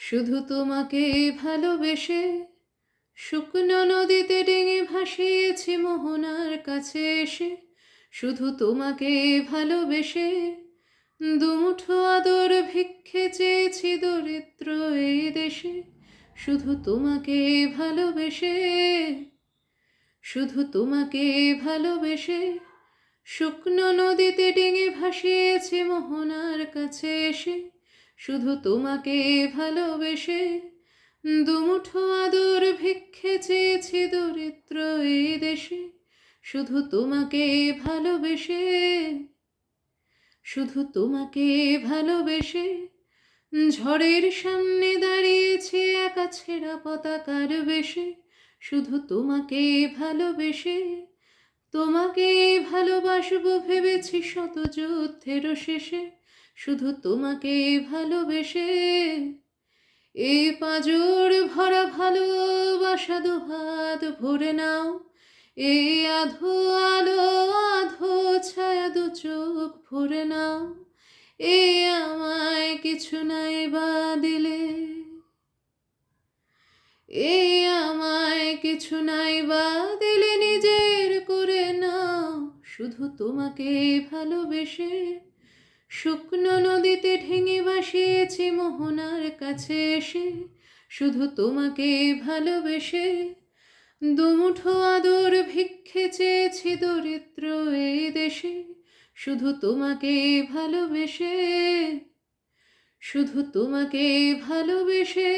শুধু তোমাকে ভালোবেসে শুকনো নদীতে ডিঙি ভাসিয়েছি মোহনার কাছে এসে। শুধু তোমাকে ভালোবেসে দুমুঠো আদর ভিক্ষে চেয়েছি দরিদ্র এই দেশে। শুধু তোমাকে ভালোবেসে, শুধু তোমাকে ভালোবেসে শুকনো নদীতে ডিঙি ভাসিয়েছি মোহনার কাছে এসে। শুধু তোমাকে ভালোবেসে দুমুঠো আদর ভিক্ষে চেয়েছি দরিদ্র এই দেশে। শুধু তোমাকে ভালোবেসে, শুধু তোমাকে ভালোবেসে ঝড়ের সামনে দাঁড়িয়েছি একা ছেঁড়া পতাকার বেশে। শুধু তোমাকে ভালোবেসে, তোমাকে ভালোবাসবো ভেবেছি শত যুদ্ধের শেষে। শুধু তোমাকে ভালোবেসে এ পাঁজর ভরা ভালোবাসা দুহাত ভরে নাও। এ আধো আলো আধো ছায়া দু চোখ ভরে নাও। এ আমায় কিছু নাই বা দিলে, এ আমায় কিছু নাই বা দিলে নিজের করে নাও। শুধু তোমাকে ভালোবেসে শুকনো নদীতে ঢেঙে ভাসিয়েছি মোহনার কাছে এসে। শুধু তোমাকে ভালোবেসে দুমুঠো আদর ভিক্ষে চেয়েছি দরিদ্র এই দেশে। শুধু তোমাকে ভালোবেসে, শুধু তোমাকে ভালোবেসে,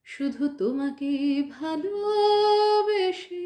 শুধু তোমাকে ভালোবেসে।